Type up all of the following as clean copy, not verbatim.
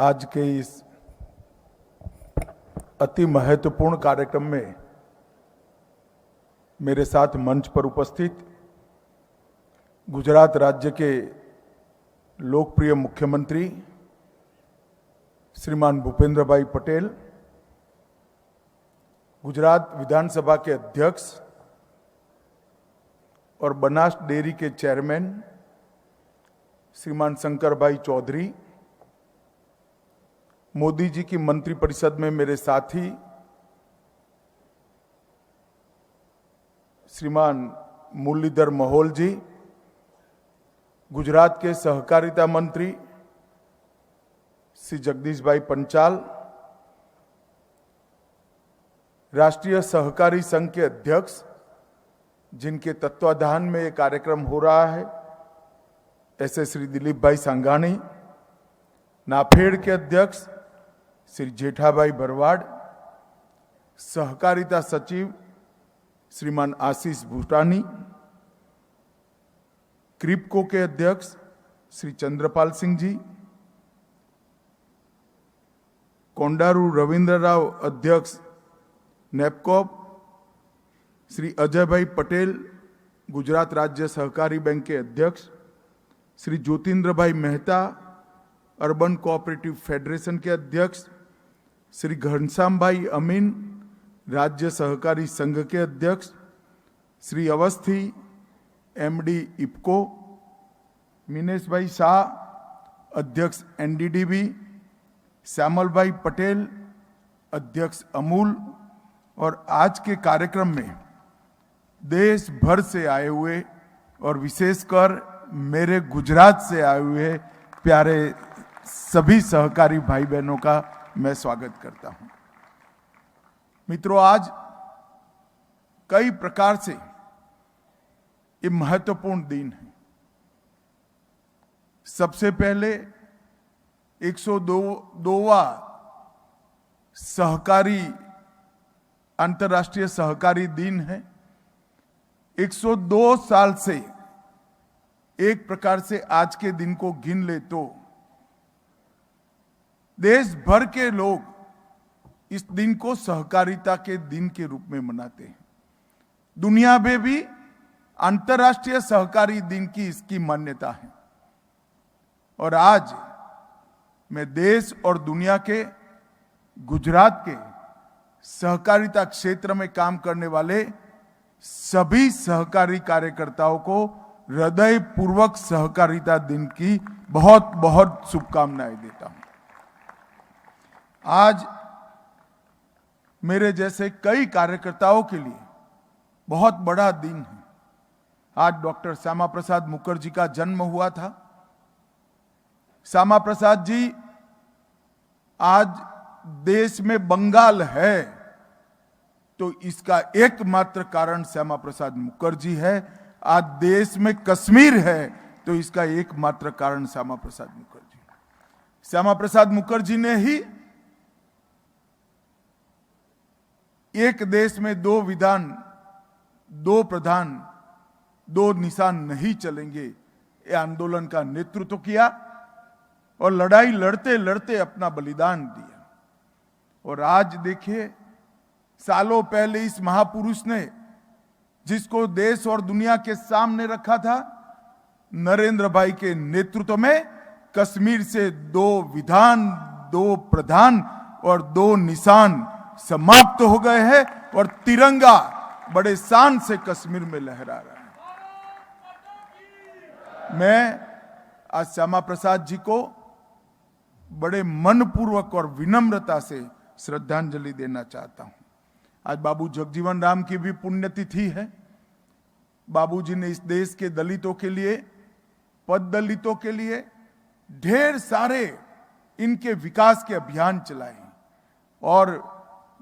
आज के इस अति महत्वपूर्ण कार्यक्रम में मेरे साथ मंच पर उपस्थित गुजरात राज्य के लोकप्रिय मुख्यमंत्री श्रीमान भूपेंद्र भाई पटेल, गुजरात विधानसभा के अध्यक्ष और बनास डेयरी के चेयरमैन श्रीमान शंकर भाई चौधरी, मोदी जी की मंत्रिपरिषद में मेरे साथी श्रीमान मुरलीधर मोहोल जी, गुजरात के सहकारिता मंत्री श्री जगदीश भाई पंचाल, राष्ट्रीय सहकारी संघ के अध्यक्ष जिनके तत्वाधान में ये कार्यक्रम हो रहा है ऐसे श्री दिलीप भाई सांघानी, नाफेड़ के अध्यक्ष श्री जेठाभाई भरवाड़, सहकारिता सचिव श्रीमान आशीष भूटानी, क्रिप्को के अध्यक्ष श्री चंद्रपाल सिंह जी, कोंडारू रविंद्र राव अध्यक्ष नेपकॉप, श्री अजय भाई पटेल गुजरात राज्य सहकारी बैंक के अध्यक्ष, श्री ज्योतिंद्र भाई मेहता अर्बन कोऑपरेटिव फेडरेशन के अध्यक्ष, श्री घनश्याम भाई अमीन राज्य सहकारी संघ के अध्यक्ष, श्री अवस्थी एमडी इपको, मिनेश भाई शाह अध्यक्ष एनडीडीबी, श्यामल भाई पटेल अध्यक्ष अमूल और आज के कार्यक्रम में देश भर से आए हुए और विशेषकर मेरे गुजरात से आए हुए प्यारे सभी सहकारी भाई बहनों का मैं स्वागत करता हूं। मित्रों, आज कई प्रकार से ये महत्वपूर्ण दिन है। सबसे पहले 102वां सहकारी अंतर्राष्ट्रीय सहकारी दिन है। 102 साल से एक प्रकार से आज के दिन को गिन ले तो देश भर के लोग इस दिन को सहकारिता के दिन के रूप में मनाते हैं। दुनिया में भी अंतर्राष्ट्रीय सहकारी दिन की इसकी मान्यता है और आज मैं देश और दुनिया के गुजरात के सहकारिता क्षेत्र में काम करने वाले सभी सहकारी कार्यकर्ताओं को हृदयपूर्वक सहकारिता दिन की बहुत बहुत शुभकामनाएं देता हूं। आज मेरे जैसे कई कार्यकर्ताओं के लिए बहुत बड़ा दिन है। आज डॉक्टर श्यामा प्रसाद मुखर्जी का जन्म हुआ था। श्यामा प्रसाद जी आज देश में बंगाल है तो इसका एकमात्र कारण श्यामा प्रसाद मुखर्जी है। आज देश में कश्मीर है तो इसका एकमात्र कारण श्यामा प्रसाद मुखर्जी। श्यामा प्रसाद मुखर्जी ने ही एक देश में दो विधान, दो प्रधान, दो निशान नहीं चलेंगे ये आंदोलन का नेतृत्व किया और लड़ाई लड़ते लड़ते अपना बलिदान दिया। और आज देखिए, सालों पहले इस महापुरुष ने जिसको देश और दुनिया के सामने रखा था, नरेंद्र भाई के नेतृत्व में कश्मीर से दो विधान, दो प्रधान और दो निशान समाप्त हो गए हैं और तिरंगा बड़े शान से कश्मीर में लहरा रहा है। मैं आज श्यामा प्रसाद जी को बड़े मनपूर्वक और विनम्रता से श्रद्धांजलि देना चाहता हूं। आज बाबू जगजीवन राम की भी पुण्यतिथि है। बाबूजी ने इस देश के दलितों के लिए, पद दलितों के लिए ढेर सारे इनके विकास के अभियान चलाए और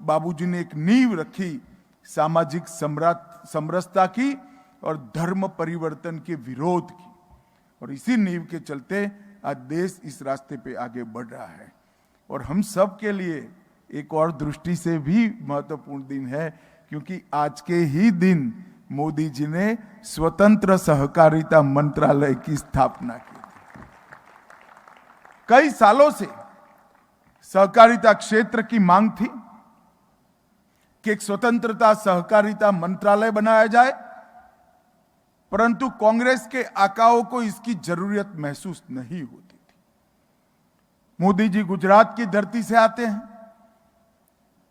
बाबूजी ने एक नींव रखी सामाजिक समरसता की और धर्म परिवर्तन के विरोध की और इसी नींव के चलते आज देश इस रास्ते पे आगे बढ़ रहा है। और हम सब के लिए एक और दृष्टि से भी महत्वपूर्ण दिन है क्योंकि आज के ही दिन मोदी जी ने स्वतंत्र सहकारिता मंत्रालय की स्थापना की। कई सालों से सहकारिता क्षेत्र की मांग थी कि एक स्वतंत्रता सहकारिता मंत्रालय बनाया जाए, परंतु कांग्रेस के आकाओं को इसकी जरूरत महसूस नहीं होती थी। मोदी जी गुजरात की धरती से आते हैं,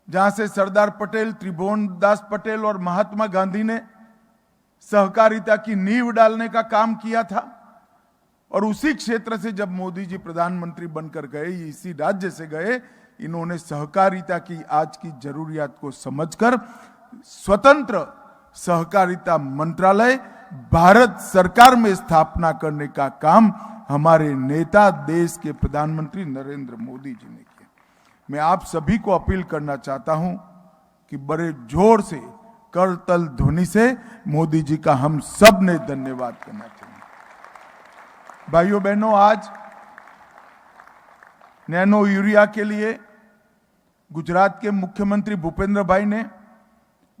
जहां से सरदार पटेल, त्रिभुवनदास पटेल और महात्मा गांधी ने सहकारिता की नींव डालने का काम किया था। और उसी क्षेत्र से जब मोदी जी प्रधानमंत्री बनकर गए, इसी राज्य से गए, इन्होंने सहकारिता की आज की जरूरियात को समझकर स्वतंत्र सहकारिता मंत्रालय भारत सरकार में स्थापना करने का काम हमारे नेता, देश के प्रधानमंत्री नरेंद्र मोदी जी ने किया। मैं आप सभी को अपील करना चाहता हूं कि बड़े जोर से, करतल ध्वनि से मोदी जी का हम सब ने धन्यवाद करना चाहिए। भाइयों बहनों, आज नैनो यूरिया के लिए गुजरात के मुख्यमंत्री भूपेंद्र भाई ने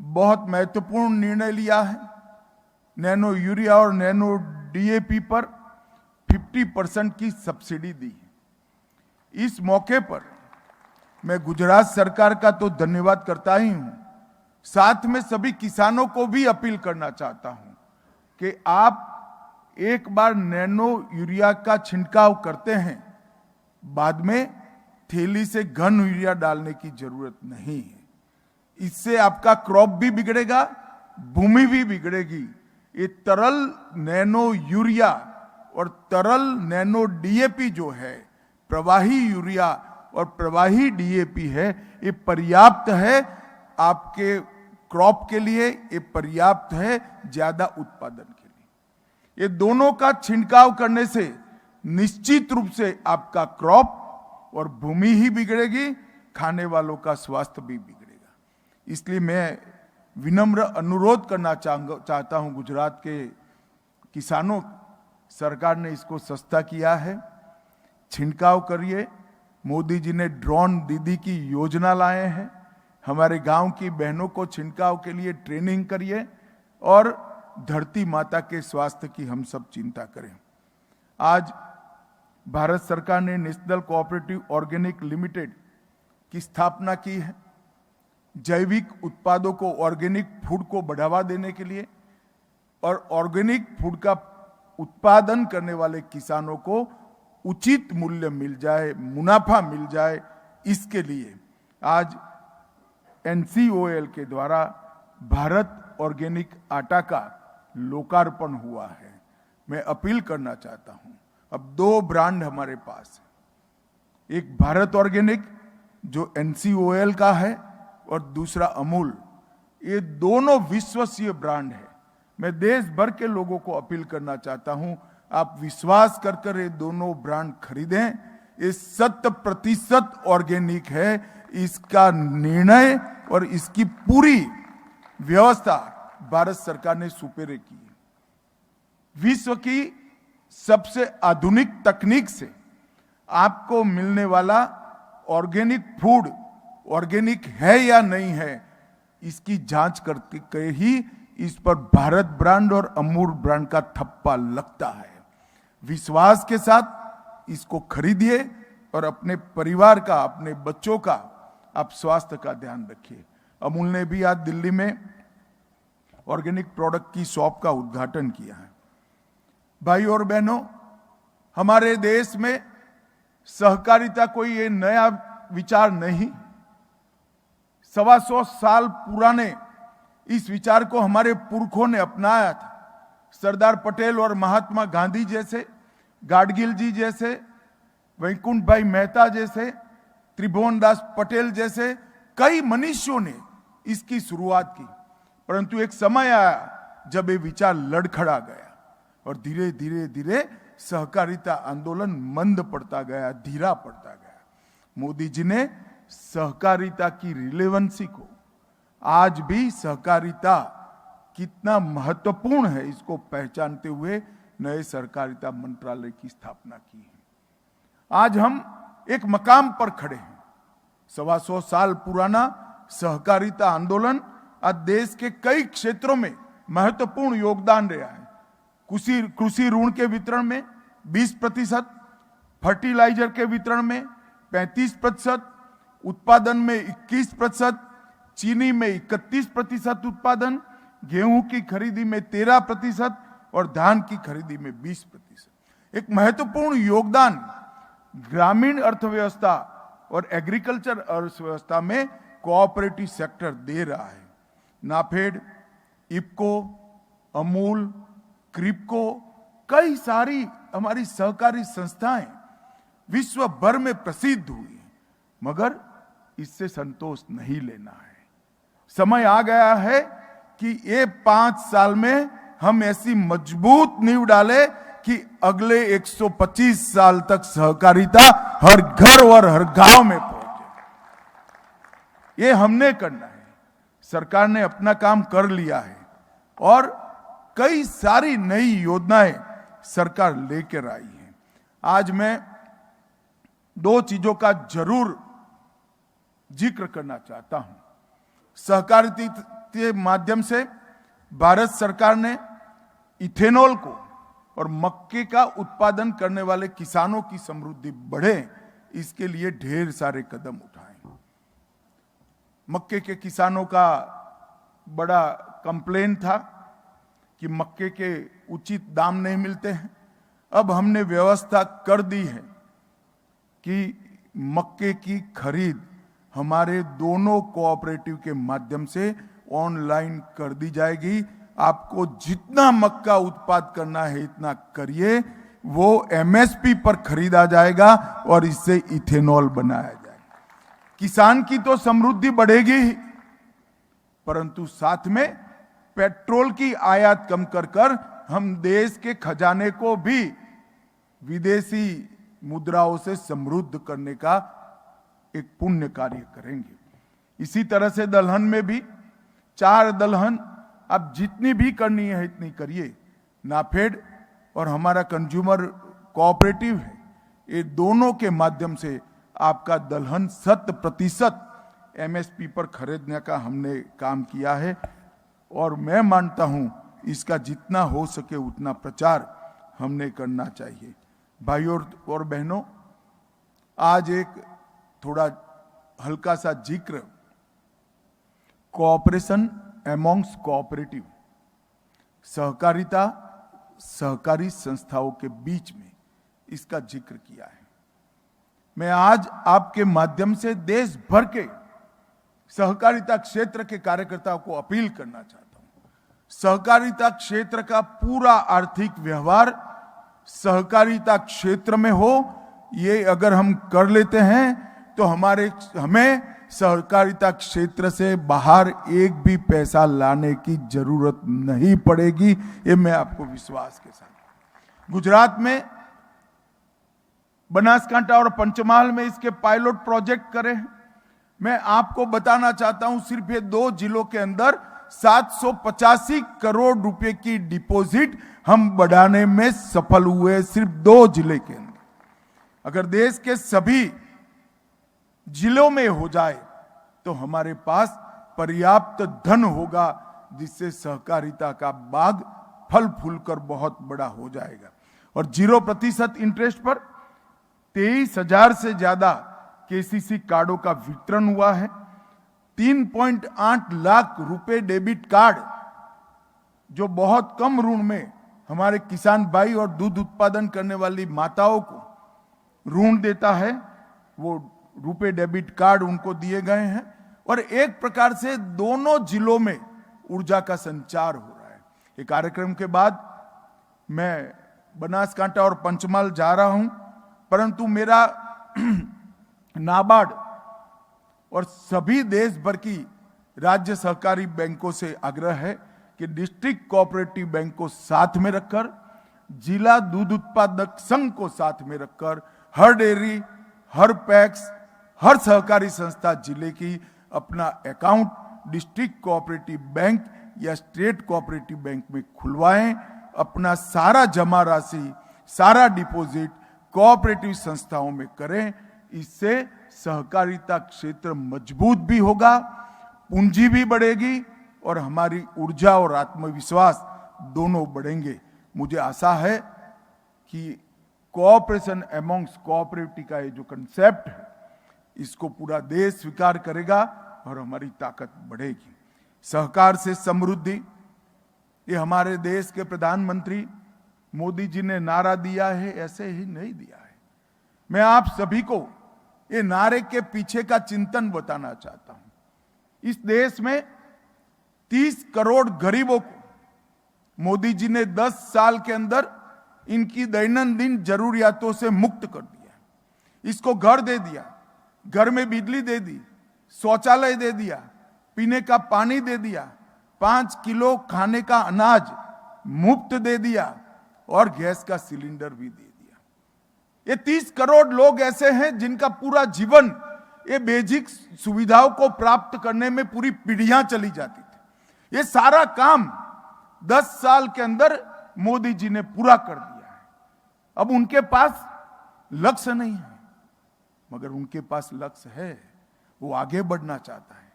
बहुत महत्वपूर्ण निर्णय लिया है। नैनो यूरिया और नैनो डीएपी पर 50% की सब्सिडी दी है। इस मौके पर मैं गुजरात सरकार का तो धन्यवाद करता ही हूं, साथ में सभी किसानों को भी अपील करना चाहता हूं कि आप एक बार नैनो यूरिया का छिड़काव करते हैं, बाद में थैली से घन यूरिया डालने की जरूरत नहीं है। इससे आपका क्रॉप भी बिगड़ेगा, भूमि भी बिगड़ेगी। ये तरल नैनो यूरिया और तरल नैनो डीएपी जो है, प्रवाही यूरिया और प्रवाही डीएपी है, ये पर्याप्त है आपके क्रॉप के लिए, ये पर्याप्त है ज्यादा उत्पादन के लिए। ये दोनों का छिड़काव करने से निश्चित रूप से आपका क्रॉप और भूमि ही बिगड़ेगी, खाने वालों का स्वास्थ्य भी बिगड़ेगा। इसलिए मैं विनम्र अनुरोध करना चाहता हूं गुजरात के किसानों, सरकार ने इसको सस्ता किया है, छिड़काव करिए। मोदी जी ने ड्रोन दीदी की योजना लाए हैं, हमारे गांव की बहनों को छिड़काव के लिए ट्रेनिंग करिए और धरती माता के स्वास्थ्य की हम सब चिंता करें। आज भारत सरकार ने नेशनल कोऑपरेटिव ऑर्गेनिक लिमिटेड की स्थापना की है। जैविक उत्पादों को, ऑर्गेनिक फूड को बढ़ावा देने के लिए और ऑर्गेनिक फूड का उत्पादन करने वाले किसानों को उचित मूल्य मिल जाए, मुनाफा मिल जाए, इसके लिए आज एनसीओएल के द्वारा भारत ऑर्गेनिक आटा का लोकार्पण हुआ है। मैं अपील करना चाहता हूं, अब 2 ब्रांड हमारे पास है, एक भारत ऑर्गेनिक जो एनसीओएल का है और दूसरा अमूल। ये दोनों विश्वसनीय ब्रांड है। मैं देश भर के लोगों को अपील करना चाहता हूं, आप विश्वास कर ये दोनों ब्रांड खरीदें। ये 100% ऑर्गेनिक है। इसका निर्णय और इसकी पूरी व्यवस्था भारत सरकार ने सुपेरे की है। विश्व की सबसे आधुनिक तकनीक से आपको मिलने वाला ऑर्गेनिक फूड ऑर्गेनिक है या नहीं है, इसकी जांच करके ही इस पर भारत ब्रांड और अमूल ब्रांड का ठप्पा लगता है। विश्वास के साथ इसको खरीदिए और अपने परिवार का, अपने बच्चों का आप स्वास्थ्य का ध्यान रखिए। अमूल ने भी आज दिल्ली में ऑर्गेनिक प्रोडक्ट की शॉप का उद्घाटन किया है। भाई और बहनों, हमारे देश में सहकारिता कोई ये नया विचार नहीं, 125 साल पुराने इस विचार को हमारे पुरखों ने अपनाया था। सरदार पटेल और महात्मा गांधी जैसे, गाडगिल जी जैसे, वैकुंठ भाई मेहता जैसे, त्रिभुवनदास पटेल जैसे कई मनुष्यों ने इसकी शुरुआत की। परंतु एक समय आया जब ये विचार लड़खड़ा गया और धीरे धीरे धीरे सहकारिता आंदोलन मंद पड़ता गया, धीरा पड़ता गया। मोदी जी ने सहकारिता की रिलेवेंसी को, आज भी सहकारिता कितना महत्वपूर्ण है इसको पहचानते हुए नए सहकारिता मंत्रालय की स्थापना की है। आज हम एक मकाम पर खड़े हैं। 125 साल पुराना सहकारिता आंदोलन आज देश के कई क्षेत्रों में महत्वपूर्ण योगदान रहा है। कृषि ऋण के वितरण में 20%, फर्टिलाइजर के वितरण में, 35%, उत्पादन में 21%, चीनी में 31% उत्पादन, गेहूं की खरीदी में 13% और धान की खरीदी में 20%। एक महत्वपूर्ण योगदान ग्रामीण अर्थव्यवस्था और एग्रीकल्चर अर्थव्यवस्था में कोऑपरेटिव सेक्टर दे रहा है। नाफेड, इफको, अमूल, क्रिप्को, कई सारी हमारी सहकारी संस्थाएं विश्व भर में प्रसिद्ध हुई हैं, मगर इससे संतोष नहीं लेना है। समय आ गया है कि ये 5 साल में हम ऐसी मजबूत नींव डालें कि अगले 125 साल तक सहकारिता हर घर और हर गांव में पहुंचे। ये हमने करना है। सरकार ने अपना काम कर लिया है और कई सारी नई योजनाएं सरकार लेकर आई है। आज मैं 2 चीजों का जरूर जिक्र करना चाहता हूं। सहकारिता के माध्यम से भारत सरकार ने इथेनॉल को और मक्के का उत्पादन करने वाले किसानों की समृद्धि बढ़े, इसके लिए ढेर सारे कदम उठाए। मक्के के किसानों का बड़ा कंप्लेन था कि मक्के के उचित दाम नहीं मिलते हैं। अब हमने व्यवस्था कर दी है कि मक्के की खरीद हमारे दोनों कोऑपरेटिव के माध्यम से ऑनलाइन कर दी जाएगी। आपको जितना मक्का उत्पाद करना है इतना करिए, वो एमएसपी पर खरीदा जाएगा और इससे इथेनॉल बनाया जाएगा। किसान की तो समृद्धि बढ़ेगी ही, परंतु साथ में पेट्रोल की आयात कम कर हम देश के खजाने को भी विदेशी मुद्राओं से समृद्ध करने का एक पुण्य कार्य करेंगे। इसी तरह से दलहन में भी 4 दलहन अब जितनी भी करनी है इतनी करिए। नाफेड और हमारा कंज्यूमर कोऑपरेटिव है, ये दोनों के माध्यम से आपका दलहन 100% एमएसपी पर खरीदने का हमने काम किया है और मैं मानता हूं इसका जितना हो सके उतना प्रचार हमने करना चाहिए। भाइयों और बहनों, आज एक थोड़ा हल्का सा जिक्र कोऑपरेशन एमॉन्ग्स कोऑपरेटिव, सहकारिता सहकारी संस्थाओं के बीच में, इसका जिक्र किया है। मैं आज आपके माध्यम से देश भर के सहकारिता क्षेत्र के कार्यकर्ताओं को अपील करना चाहता हूं। सहकारिता क्षेत्र का पूरा आर्थिक व्यवहार सहकारिता क्षेत्र में हो, ये अगर हम कर लेते हैं तो हमें सहकारिता क्षेत्र से बाहर एक भी पैसा लाने की जरूरत नहीं पड़ेगी। ये मैं आपको विश्वास के साथ। गुजरात में बनासकांठा और पंचमहाल में इसके पायलट प्रोजेक्ट करे हैं। मैं आपको बताना चाहता हूं, सिर्फ ये 2 जिलों के अंदर 785 करोड़ रुपए की डिपॉजिट हम बढ़ाने में सफल हुए, सिर्फ 2 जिले के अंदर। अगर देश के सभी जिलों में हो जाए तो हमारे पास पर्याप्त धन होगा, जिससे सहकारिता का बाग फल फूल कर बहुत बड़ा हो जाएगा। और 0% इंटरेस्ट पर 23,000 से ज्यादा केसीसी कार्डों का वितरण हुआ है। 3.8 लाख रुपए डेबिट कार्ड, जो बहुत कम ऋण में हमारे किसान भाई और दूध उत्पादन करने वाली माताओं को ऋण देता है, वो रुपए डेबिट कार्ड उनको दिए गए हैं। और एक प्रकार से दोनों जिलों में ऊर्जा का संचार हो रहा है। ये कार्यक्रम के बाद मैं बनासकांठा और पंचमहाल जा रहा हूं, परंतु मेरा नाबार्ड और सभी देश भर की राज्य सहकारी बैंकों से आग्रह है कि डिस्ट्रिक्ट कोऑपरेटिव बैंक को साथ में रखकर, जिला दूध उत्पादक संघ को साथ में रखकर, हर डेयरी, हर पैक्स, हर सहकारी संस्था जिले की अपना अकाउंट डिस्ट्रिक्ट कोऑपरेटिव बैंक या स्टेट कोऑपरेटिव बैंक में खुलवाएं। अपना सारा जमा राशि, सारा डिपॉजिट कोऑपरेटिव संस्थाओं में करें। इससे सहकारिता क्षेत्र मजबूत भी होगा, पूंजी भी बढ़ेगी और हमारी ऊर्जा और आत्मविश्वास दोनों बढ़ेंगे। मुझे आशा है कि कोऑपरेशन अमॉन्ग्स कोऑपरेटिव का ये जो कंसेप्ट है इसको पूरा देश स्वीकार करेगा और हमारी ताकत बढ़ेगी। सहकार से समृद्धि, ये हमारे देश के प्रधानमंत्री मोदी जी ने नारा दिया है, ऐसे ही नहीं दिया है। मैं आप सभी को ये नारे के पीछे का चिंतन बताना चाहता हूं। इस देश में 30 करोड़ गरीबों को मोदी जी ने 10 साल के अंदर इनकी दैनंदिन जरूरियातों से मुक्त कर दिया। इसको घर दे दिया, घर में बिजली दे दी, शौचालय दे दिया, पीने का पानी दे दिया, 5 किलो खाने का अनाज मुफ्त दे दिया और गैस का सिलेंडर भी दे दिया। ये 30 करोड़ लोग ऐसे हैं जिनका पूरा जीवन ये बेसिक सुविधाओं को प्राप्त करने में पूरी पीढ़ियां चली जाती थी। ये सारा काम 10 साल के अंदर मोदी जी ने पूरा कर दिया है। अब उनके पास लक्ष्य नहीं है, मगर उनके पास लक्ष्य है। वो आगे बढ़ना चाहता है,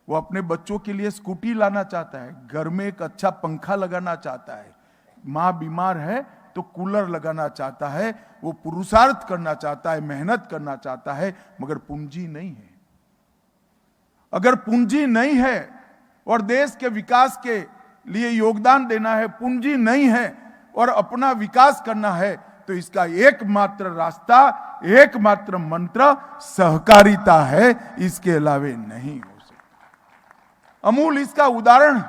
वो अपने बच्चों के लिए स्कूटी लाना चाहता है, घर में एक अच्छा पंखा लगाना चाहता है, माँ बीमार है तो कूलर लगाना चाहता है, वो पुरुषार्थ करना चाहता है, मेहनत करना चाहता है, मगर पूंजी नहीं है। अगर पूंजी नहीं है और देश के विकास के लिए योगदान देना है, पूंजी नहीं है और अपना विकास करना है, तो इसका एकमात्र रास्ता, एकमात्र मंत्र सहकारिता है, इसके अलावे नहीं हो सकता। अमूल इसका उदाहरण,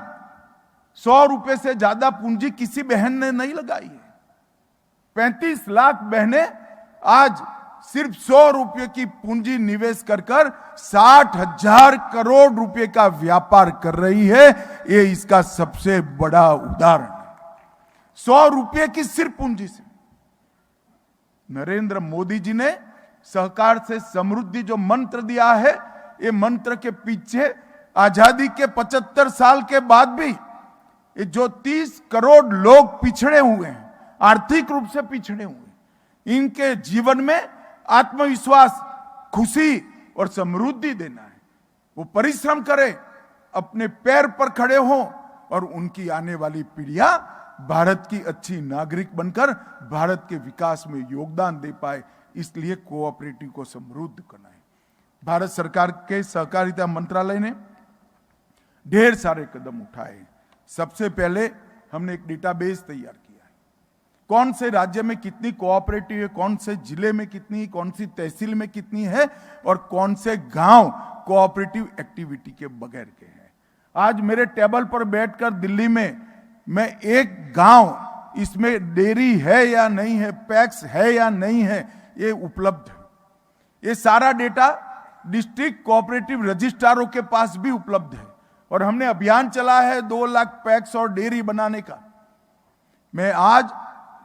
100 रुपए से ज्यादा पूंजी किसी बहन ने नहीं लगाई है। 35 लाख बहनें आज सिर्फ 100 रुपए की पूंजी निवेश कर 60,000 करोड़ रुपए का व्यापार कर रही है। ये इसका सबसे बड़ा उदाहरण है। 100 रुपए की सिर्फ पूंजी से नरेंद्र मोदी जी ने सहकार से समृद्धि जो मंत्र दिया है, ये मंत्र के पीछे आजादी के 75 साल के बाद भी ये जो 30 करोड़ लोग पिछड़े हुए हैं, आर्थिक रूप से पिछड़े हुए, इनके जीवन में आत्मविश्वास, खुशी और समृद्धि देना है। वो परिश्रम करें, अपने पैर पर खड़े हों और उनकी आने वाली पीढ़ियां भारत की अच्छी नागरिक बनकर भारत के विकास में योगदान दे पाए। इसलिए कोऑपरेटिव को समृद्ध करना है। भारत सरकार के सहकारिता मंत्रालय ने ढेर सारे कदम उठाए। सबसे पहले हमने एक डेटाबेस तैयार किया है, कौन से राज्य में कितनी कोऑपरेटिव है, कौन से जिले में कितनी, कौन सी तहसील में कितनी है और कौन से गांव कोऑपरेटिव एक्टिविटी के बगैर के हैं। आज मेरे टेबल पर बैठकर दिल्ली में मैं एक गांव, इसमें डेयरी है या नहीं है, पैक्स है या नहीं है, ये उपलब्ध है। ये सारा डेटा डिस्ट्रिक्ट कोऑपरेटिव रजिस्ट्रारों के पास भी उपलब्ध है और हमने अभियान चला है 2 लाख पैक्स और डेयरी बनाने का। मैं आज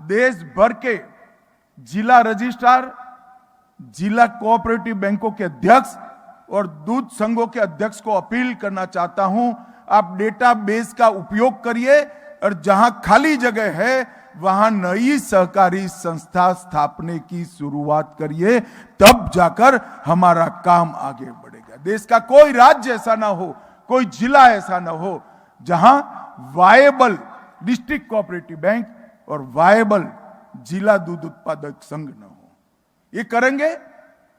देश भर के जिला रजिस्ट्रार, जिला कोऑपरेटिव बैंकों के अध्यक्ष और दूध संघों के अध्यक्ष को अपील करना चाहता हूं, आप डेटाबेस का उपयोग करिए और जहां खाली जगह है वहां नई सहकारी संस्था स्थापने की शुरुआत करिए, तब जाकर हमारा काम आगे बढ़ेगा। देश का कोई राज्य ऐसा ना हो, कोई जिला ऐसा ना हो जहां वायबल डिस्ट्रिक्ट कोऑपरेटिव बैंक और वायबल जिला दूध उत्पादक संघ न हो। ये करेंगे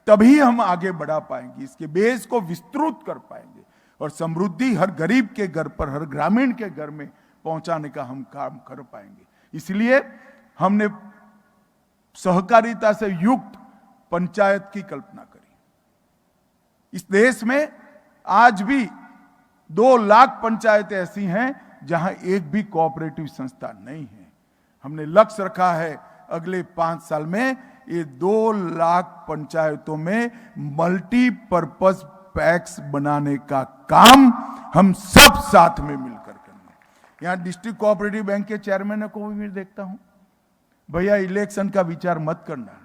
तभी हम आगे बढ़ा पाएंगे, इसके बेस को विस्तृत कर पाएंगे और समृद्धि हर गरीब के घर पर, हर ग्रामीण के घर में पहुंचाने का हम काम कर पाएंगे। इसलिए हमने सहकारिता से युक्त पंचायत की कल्पना करी। इस देश में आज भी 2 लाख पंचायतें ऐसी हैं जहां एक भी कोऑपरेटिव संस्था नहीं है। हमने लक्ष्य रखा है अगले 5 साल में ये 2 लाख पंचायतों में मल्टीपर्पज पैक्स बनाने का काम हम सब साथ में मिलकर करेंगे। यहां डिस्ट्रिक्ट कोऑपरेटिव बैंक के चेयरमैन को भी मैं देखता हूं, भैया इलेक्शन का विचार मत करना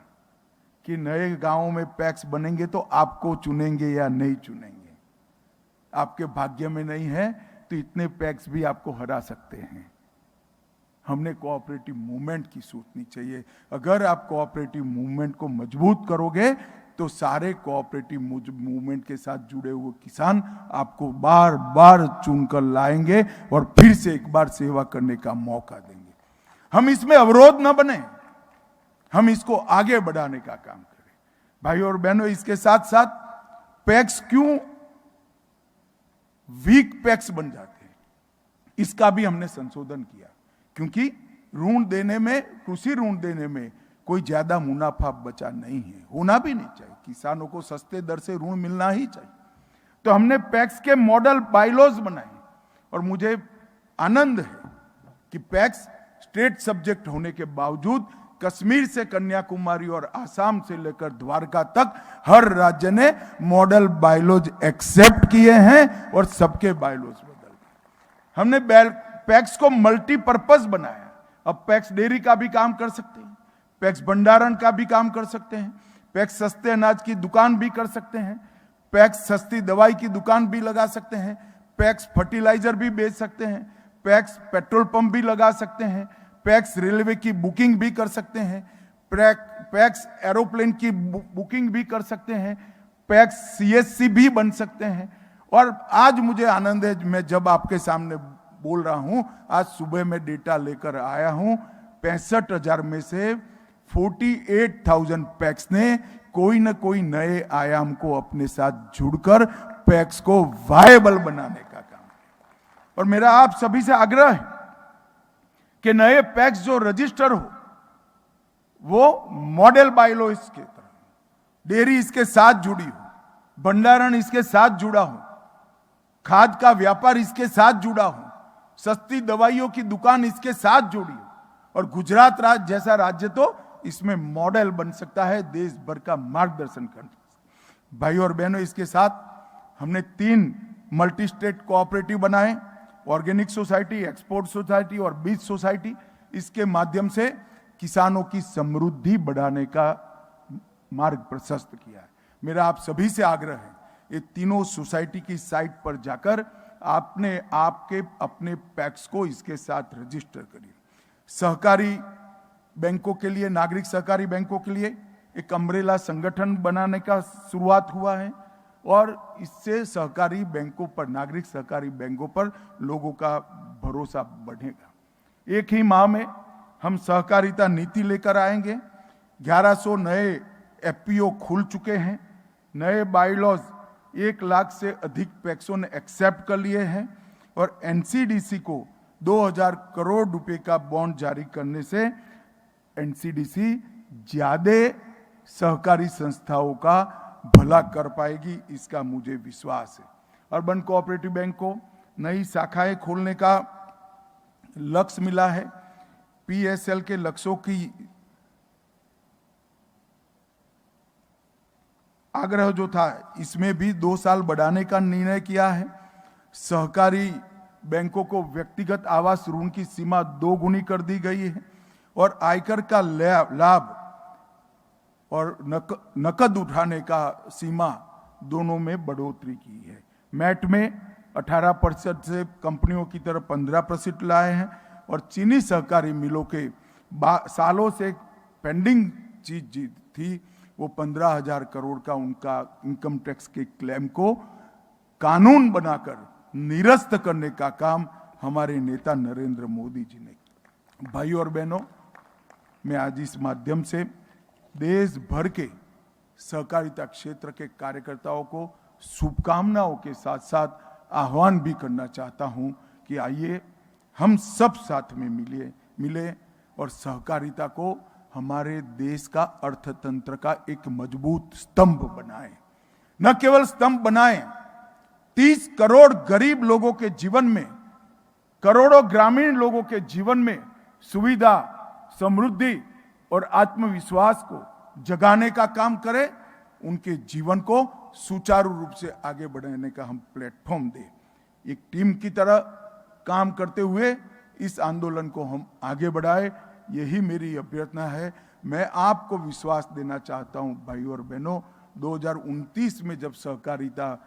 कि नए गांवों में पैक्स बनेंगे तो आपको चुनेंगे या नहीं चुनेंगे, आपके भाग्य में नहीं है तो इतने पैक्स भी आपको हरा सकते हैं। हमने कोऑपरेटिव मूवमेंट की सोचनी चाहिए। अगर आप कोऑपरेटिव मूवमेंट को मजबूत करोगे तो सारे कोऑपरेटिव मूवमेंट के साथ जुड़े हुए किसान आपको बार बार चुनकर लाएंगे और फिर से एक बार सेवा करने का मौका देंगे। हम इसमें अवरोध न बने, हम इसको आगे बढ़ाने का काम करें। भाइयों और बहनों, इसके साथ साथ पैक्स क्यों वीक पैक्स बन जाते हैं, इसका भी हमने संशोधन किया, क्योंकि ऋण देने में, कृषि ऋण देने में कोई ज्यादा मुनाफा बचा नहीं है, होना भी नहीं चाहिए। किसानों को सस्ते दर से ऋण मिलना ही चाहिए। तो हमने पैक्स के मॉडल बायलॉज बनाए और मुझे आनंद है कि पैक्स स्टेट सब्जेक्ट होने के बावजूद कश्मीर से कन्याकुमारी और आसाम से लेकर द्वारका तक हर राज्य ने मॉडल बायलॉज एक्सेप्ट किए हैं और सबके बायलॉज बदल गए। हमने पैक्स को मल्टीपर्पज बनाया। अब पैक्स डेयरी का भी काम कर सकते हैं, पैक्स भंडारण का भी काम कर सकते हैं, पैक्स सस्ते अनाज की दुकान भी कर सकते हैं, पैक्स सस्ती दवाई की दुकान भी लगा सकते हैं, पैक्स फर्टिलाइजर भी बेच सकते हैं, पैक्स पेट्रोल पंप भी लगा सकते हैं, पैक्स रेलवे की बुकिंग भी कर सकते हैं, पैक्स एरोप्लेन की बुकिंग भी कर सकते हैं, पैक्स सीएससी भी बन सकते हैं। और आज मुझे आनंद है, मैं जब आपके सामने बोल रहा हूं, आज सुबह में डेटा लेकर आया हूं, 65,000 में से 48,000 पैक्स ने कोई न कोई नए आयाम को अपने साथ जुड़कर पैक्स को वायबल बनाने का काम किया। और मेरा आप सभी से आग्रह है कि नए पैक्स जो रजिस्टर हो वो मॉडल बायलॉज के तरह, डेयरी इसके साथ जुड़ी हो, भंडारण इसके साथ जुड़ा हो, खाद का व्यापार इसके साथ जुड़ा हो, सस्ती दवाइयों की दुकान इसके साथ जुड़ी हो। और गुजरात राज्य जैसा राज्य तो इसमें मॉडल बन सकता है, देश भर का मार्गदर्शन कर। भाई और बहनों, इसके साथ हमने 3 मल्टी स्टेट कोऑपरेटिव बनाए, ऑर्गेनिक सोसाइटी, एक्सपोर्ट सोसाइटी और बीज सोसाइटी। इसके माध्यम से किसानों की समृद्धि बढ़ाने का मार्ग प्रशस्त किया है। मेरा आप सभी से आग्रह है, ये तीनों सोसाइटी की साइट पर जाकर आपने आपके अपने पैक्स को इसके साथ रजिस्टर करिए। सहकारी बैंकों के लिए, नागरिक सहकारी बैंकों के लिए एक अम्ब्रेला संगठन बनाने का शुरुआत हुआ है और इससे सहकारी बैंकों पर, नागरिक सहकारी बैंकों पर लोगों का भरोसा बढ़ेगा। एक ही माह में हम सहकारिता नीति लेकर आएंगे। 1100 नए एफपीओ खुल चुके हैं, नए बायलॉज 1 लाख से अधिक पैक्सों ने एक्सेप्ट कर लिए हैं और एनसीडीसी को 2000 करोड़ रुपए का बॉन्ड जारी करने से एनसीडीसी ज्यादा सहकारी संस्थाओं का भला कर पाएगी, इसका मुझे विश्वास है। अर्बन कोऑपरेटिव बैंक को नई शाखाएं खोलने का लक्ष्य मिला है। पीएसएल के लक्ष्यों की आग्रह जो था, इसमें भी 2 साल बढ़ाने का निर्णय किया है। सहकारी बैंकों को व्यक्तिगत आवास ऋण की सीमा 2 गुनी कर दी गई है और आयकर का लाभ और नकद उठाने का सीमा दोनों में बढ़ोतरी की है। मैट में 18% से कंपनियों की तरफ 15% लाए हैं और चीनी सहकारी मिलों के सालों से पेंडिंग चीज थी, वो 15,000 करोड़ का उनका इनकम टैक्स के क्लेम को कानून बनाकर निरस्त करने का काम हमारे नेता नरेंद्र मोदी जी ने किया। भाई और बहनों, मैं आज इस माध्यम से देश भर के सहकारिता क्षेत्र के कार्यकर्ताओं को शुभकामनाओं के साथ साथ आह्वान भी करना चाहता हूं कि आइए हम सब साथ में मिले और सहकारिता को हमारे देश का अर्थतंत्र का एक मजबूत स्तंभ बनाएं। न केवल स्तंभ बनाएं, 30 करोड़ गरीब लोगों के जीवन में, करोड़ों ग्रामीण लोगों के जीवन में सुविधा, समृद्धि और आत्मविश्वास को जगाने का काम करें, उनके जीवन को सुचारू रूप से आगे बढ़ाने का हम प्लेटफॉर्म दें। एक टीम की तरह काम करते हुए इस आंदोलन को हम आगे बढ़ाएं, यही मेरी अभ्यर्थना है। मैं आपको विश्वास देना चाहता हूं भाई और बहनों, 2029 में जब सहकारिता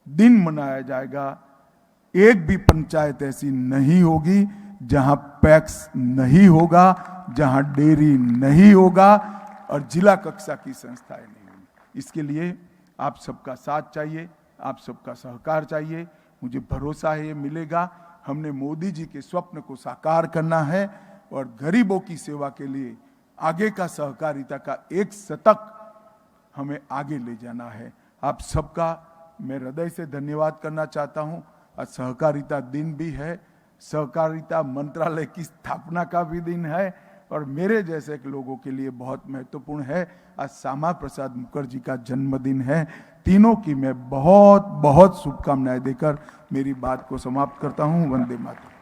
दिन मनाया जाएगा, एक भी पंचायत ऐसी नहीं होगी जहां पैक्स नहीं होगा, जहां डेयरी नहीं होगा और जिला कक्षा की संस्थाएं नहीं होंगी। इसके लिए आप सबका साथ चाहिए, आप सबका सहकार चाहिए। मुझे भरोसा है ये मिलेगा। हमने मोदी जी के स्वप्न को साकार करना है और गरीबों की सेवा के लिए आगे का सहकारिता का एक शतक हमें आगे ले जाना है। आप सबका मैं हृदय से धन्यवाद करना चाहता हूं। आज सहकारिता दिन भी है, सहकारिता मंत्रालय की स्थापना का भी दिन है और मेरे जैसे लोगों के लिए बहुत महत्वपूर्ण है। आज श्यामा प्रसाद मुखर्जी का जन्मदिन है। तीनों की मैं बहुत बहुत शुभकामनाएं देकर मेरी बात को समाप्त करता हूं। वंदे मातरम।